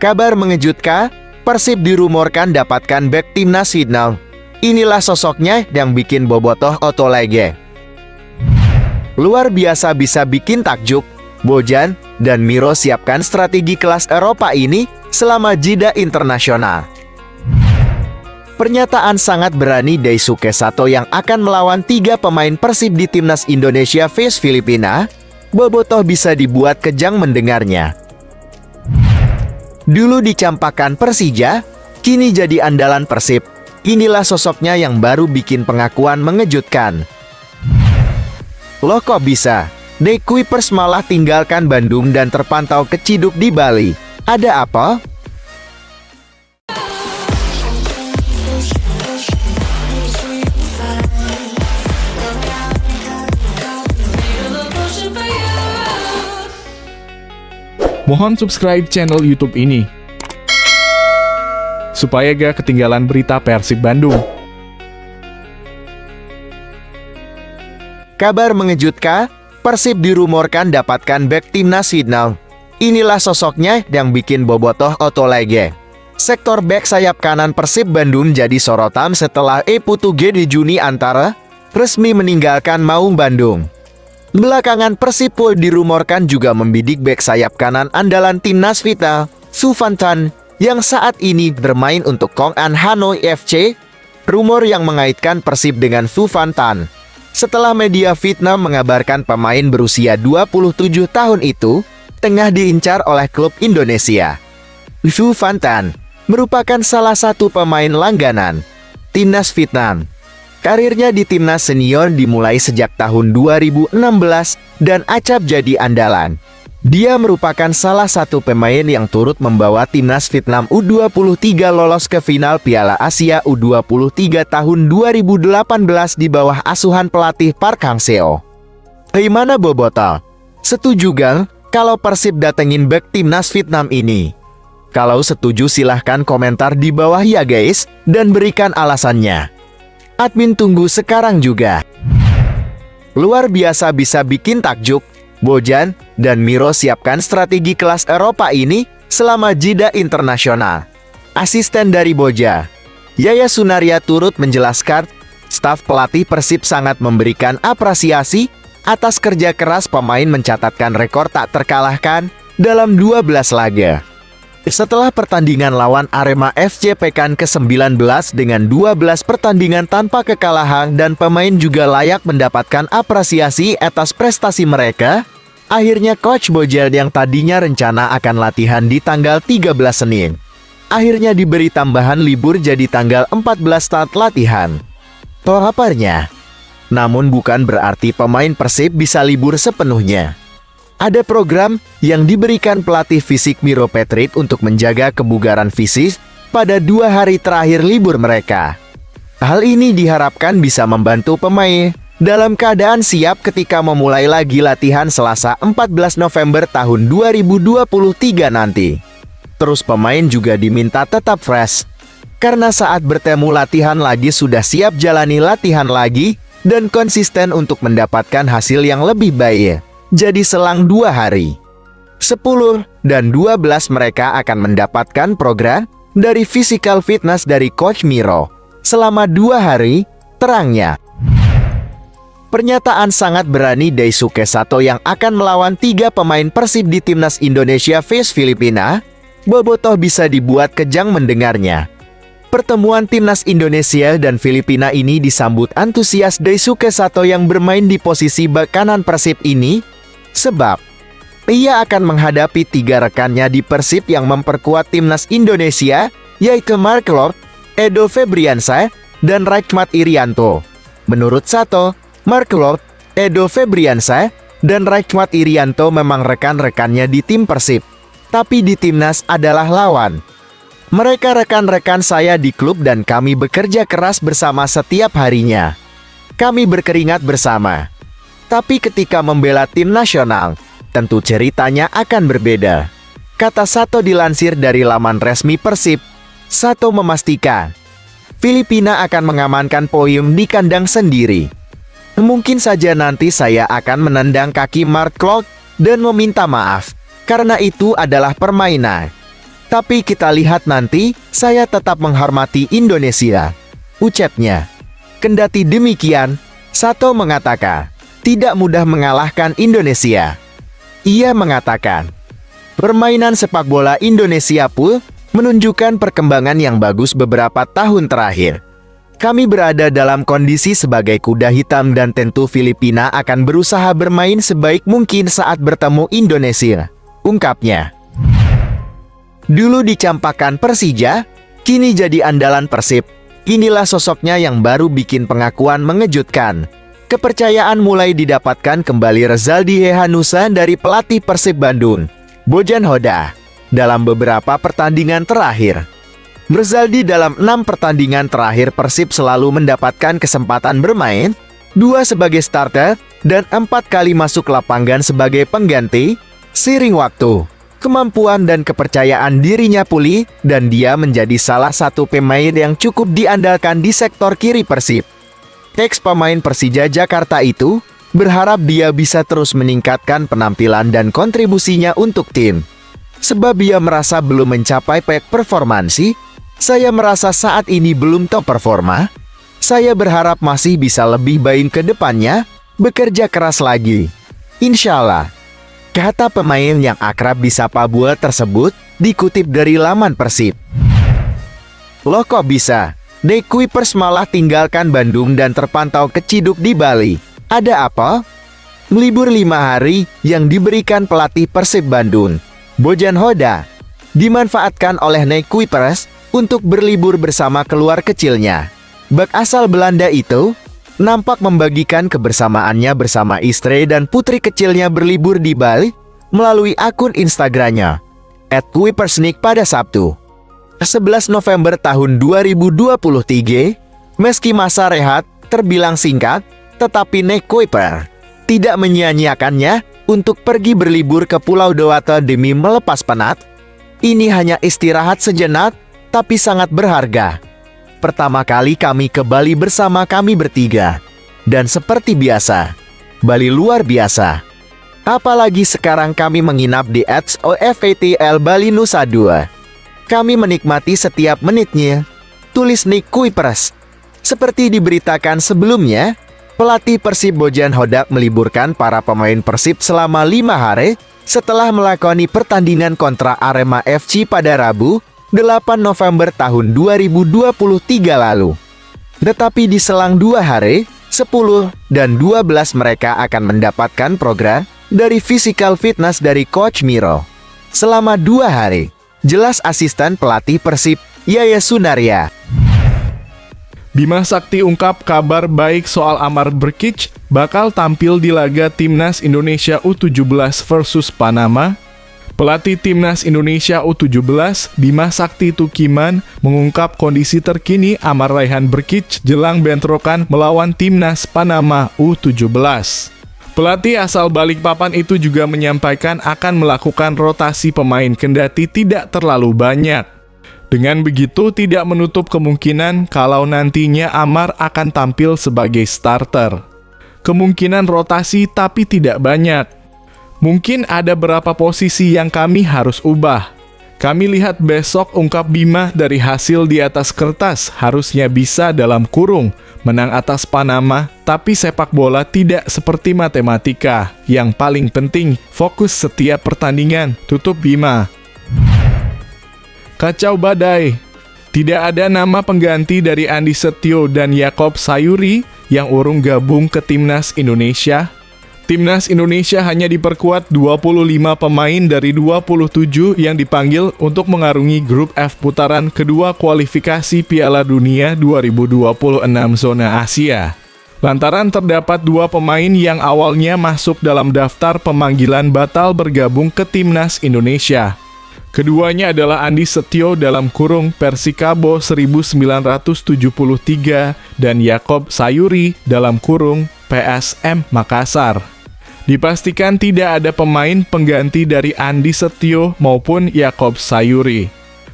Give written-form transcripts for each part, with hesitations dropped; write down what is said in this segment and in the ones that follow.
Kabar mengejutkan, Persib dirumorkan dapatkan bek timnas Vietnam. Inilah sosoknya yang bikin bobotoh otolege. Luar biasa bisa bikin takjub. Bojan dan Miro siapkan strategi kelas Eropa ini selama jeda internasional. Pernyataan sangat berani Daisuke Sato yang akan melawan 3 pemain Persib di timnas Indonesia vs Filipina. Bobotoh bisa dibuat kejang mendengarnya. Dulu dicampakkan Persija, kini jadi andalan Persib. Inilah sosoknya yang baru bikin pengakuan mengejutkan. Loh kok bisa? The Kuipers malah tinggalkan Bandung dan terpantau keciduk di Bali. Ada apa? Mohon subscribe channel YouTube ini supaya gak ketinggalan berita Persib Bandung. Kabar mengejutkan, Persib dirumorkan dapatkan bek timnas Vietnam. Inilah sosoknya yang bikin bobotoh otolege. Sektor bek sayap kanan Persib Bandung jadi sorotan setelah Putuge di Juni antara resmi meninggalkan Maung Bandung. Belakangan Persib pun dirumorkan juga membidik bek sayap kanan andalan timnas Vietnam, Su Van Tan, yang saat ini bermain untuk Công An Hanoi FC. Rumor yang mengaitkan Persib dengan Su Van Tan. Setelah media Vietnam mengabarkan pemain berusia 27 tahun itu tengah diincar oleh klub Indonesia. Su Van Tan merupakan salah satu pemain langganan timnas Vietnam. Karirnya di timnas senior dimulai sejak tahun 2016 dan acap jadi andalan. Dia merupakan salah satu pemain yang turut membawa timnas Vietnam U23 lolos ke final Piala Asia U23 tahun 2018 di bawah asuhan pelatih Park Hang-seo. Gimana bobotoh? Setuju gang kalau Persib datengin bek timnas Vietnam ini? Kalau setuju silahkan komentar di bawah ya guys, dan berikan alasannya. Admin tunggu sekarang juga. Luar biasa bisa bikin takjub. Bojan dan Miro siapkan strategi kelas Eropa ini selama jeda internasional. Asisten dari Boja, Yaya Sunaria turut menjelaskan, staf pelatih Persib sangat memberikan apresiasi atas kerja keras pemain mencatatkan rekor tak terkalahkan dalam 12 laga. Setelah pertandingan lawan Arema FC pekan ke-19 dengan 12 pertandingan tanpa kekalahan dan pemain juga layak mendapatkan apresiasi atas prestasi mereka, akhirnya Coach Bojel yang tadinya rencana akan latihan di tanggal 13 Senin, akhirnya diberi tambahan libur jadi tanggal 14 start latihan. Paparnya. Namun bukan berarti pemain Persib bisa libur sepenuhnya. Ada program yang diberikan pelatih fisik Miro Petric untuk menjaga kebugaran fisik pada 2 hari terakhir libur mereka. Hal ini diharapkan bisa membantu pemain dalam keadaan siap ketika memulai lagi latihan Selasa 14 November tahun 2023 nanti. Terus pemain juga diminta tetap fresh, karena saat bertemu latihan lagi sudah siap jalani latihan lagi dan konsisten untuk mendapatkan hasil yang lebih baik. Jadi selang 2 hari, 10 dan 12 mereka akan mendapatkan program dari physical fitness dari Coach Miro selama 2 hari, terangnya. Pernyataan sangat berani Daisuke Sato yang akan melawan 3 pemain Persib di timnas Indonesia vs Filipina. Bobotoh bisa dibuat kejang mendengarnya. Pertemuan timnas Indonesia dan Filipina ini disambut antusias Daisuke Sato yang bermain di posisi bek kanan Persib ini, sebab ia akan menghadapi 3 rekannya di Persib yang memperkuat timnas Indonesia, yaitu Mark Klok, Edo Febriansyah, dan Rakhmat Irianto. Menurut Sato, Mark Klok, Edo Febriansyah, dan Rakhmat Irianto memang rekan-rekannya di tim Persib, tapi di timnas adalah lawan. Mereka rekan-rekan saya di klub dan kami bekerja keras bersama setiap harinya. Kami berkeringat bersama. Tapi ketika membela tim nasional, tentu ceritanya akan berbeda, kata Sato dilansir dari laman resmi Persib. Sato memastikan, Filipina akan mengamankan poin di kandang sendiri. Mungkin saja nanti saya akan menendang kaki Mark Klok dan meminta maaf, karena itu adalah permainan. Tapi kita lihat nanti, saya tetap menghormati Indonesia, ucapnya. Kendati demikian, Sato mengatakan, tidak mudah mengalahkan Indonesia. Ia mengatakan, permainan sepak bola Indonesia pun menunjukkan perkembangan yang bagus beberapa tahun terakhir. Kami berada dalam kondisi sebagai kuda hitam dan tentu Filipina akan berusaha bermain sebaik mungkin saat bertemu Indonesia, ungkapnya. Dulu dicampakkan Persija, kini jadi andalan Persib. Inilah sosoknya yang baru bikin pengakuan mengejutkan. Kepercayaan mulai didapatkan kembali Rezaldi Hehanusa dari pelatih Persib Bandung, Bojan Hoda, dalam beberapa pertandingan terakhir. Rezaldi dalam 6 pertandingan terakhir Persib selalu mendapatkan kesempatan bermain, 2 sebagai starter, dan 4 kali masuk lapangan sebagai pengganti. Seiring waktu, kemampuan dan kepercayaan dirinya pulih, dan dia menjadi salah satu pemain yang cukup diandalkan di sektor kiri Persib. Ex-pemain Persija Jakarta itu berharap dia bisa terus meningkatkan penampilan dan kontribusinya untuk tim. Sebab dia merasa belum mencapai peak performansi. Saya merasa saat ini belum top performa. Saya berharap masih bisa lebih baik ke depannya, bekerja keras lagi. Insya Allah. Kata pemain yang akrab disapa Buel tersebut dikutip dari laman Persib. Loh kok bisa? The Kuipers malah tinggalkan Bandung dan terpantau keciduk di Bali. Ada apa? Melibur 5 hari yang diberikan pelatih Persib Bandung, Bojan Hoda, dimanfaatkan oleh The Kuipers untuk berlibur bersama keluar kecilnya. Bek asal Belanda itu nampak membagikan kebersamaannya bersama istri dan putri kecilnya berlibur di Bali melalui akun Instagramnya @kuipersnik pada Sabtu, 11 November tahun 2023. Meski masa rehat terbilang singkat, tetapi The Kuipers tidak menyia-nyiakannya untuk pergi berlibur ke Pulau Dewata demi melepas penat. Ini hanya istirahat sejenak, tapi sangat berharga. Pertama kali kami ke Bali bersama kami bertiga. Dan seperti biasa, Bali luar biasa. Apalagi sekarang kami menginap di OFATL Bali Nusa Dua. Kami menikmati setiap menitnya, tulis The Kuipers. Seperti diberitakan sebelumnya, pelatih Persib Bojan Hoda meliburkan para pemain Persib selama 5 hari setelah melakoni pertandingan kontra Arema FC pada Rabu, 8 November tahun 2023 lalu. Tetapi di selang 2 hari, 10 dan 12 mereka akan mendapatkan program dari physical fitness dari Coach Miro. Selama 2 hari, jelas asisten pelatih Persib, Yaya Sunaria. Bima Sakti ungkap kabar baik soal Amar Brkic bakal tampil di laga Timnas Indonesia U17 versus Panama. Pelatih Timnas Indonesia U17, Bima Sakti Tukiman, mengungkap kondisi terkini Amar Raihan Brkic jelang bentrokan melawan Timnas Panama U17. Pelatih asal Balikpapan itu juga menyampaikan akan melakukan rotasi pemain kendati tidak terlalu banyak. Dengan begitu tidak menutup kemungkinan kalau nantinya Amar akan tampil sebagai starter. Kemungkinan rotasi tapi tidak banyak. Mungkin ada beberapa posisi yang kami harus ubah. Kami lihat besok, ungkap Bima, dari hasil di atas kertas harusnya bisa dalam kurung menang atas Panama, tapi sepak bola tidak seperti matematika. Yang paling penting, fokus setiap pertandingan, tutup Bima. Kacau badai. Tidak ada nama pengganti dari Andi Setio dan Yakob Sayuri yang urung gabung ke Timnas Indonesia. Timnas Indonesia hanya diperkuat 25 pemain dari 27 yang dipanggil untuk mengarungi grup F putaran kedua kualifikasi Piala Dunia 2026 zona Asia. Lantaran terdapat 2 pemain yang awalnya masuk dalam daftar pemanggilan batal bergabung ke Timnas Indonesia. Keduanya adalah Andi Setio dalam kurung Persikabo 1973 dan Yakob Sayuri dalam kurung PSM Makassar. Dipastikan tidak ada pemain pengganti dari Andi Setio maupun Yakob Sayuri.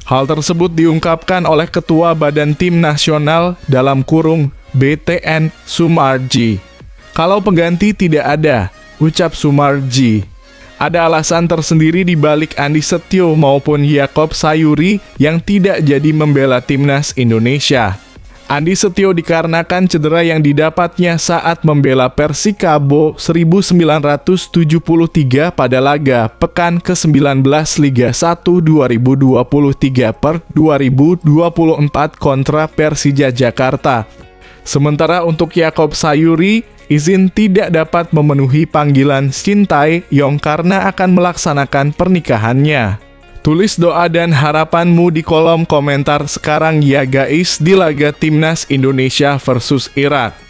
Hal tersebut diungkapkan oleh Ketua Badan Tim Nasional dalam kurung BTN Sumarji. Kalau pengganti tidak ada, ucap Sumarji. Ada alasan tersendiri di balik Andi Setio maupun Yakob Sayuri yang tidak jadi membela timnas Indonesia. Andi Setio dikarenakan cedera yang didapatnya saat membela Persikabo 1973 pada laga pekan ke-19 Liga 1 2023 per 2024 kontra Persija Jakarta. Sementara untuk Yakob Sayuri, izin tidak dapat memenuhi panggilan Shin Tae-yong karena akan melaksanakan pernikahannya. Tulis doa dan harapanmu di kolom komentar sekarang ya guys di laga Timnas Indonesia versus Irak.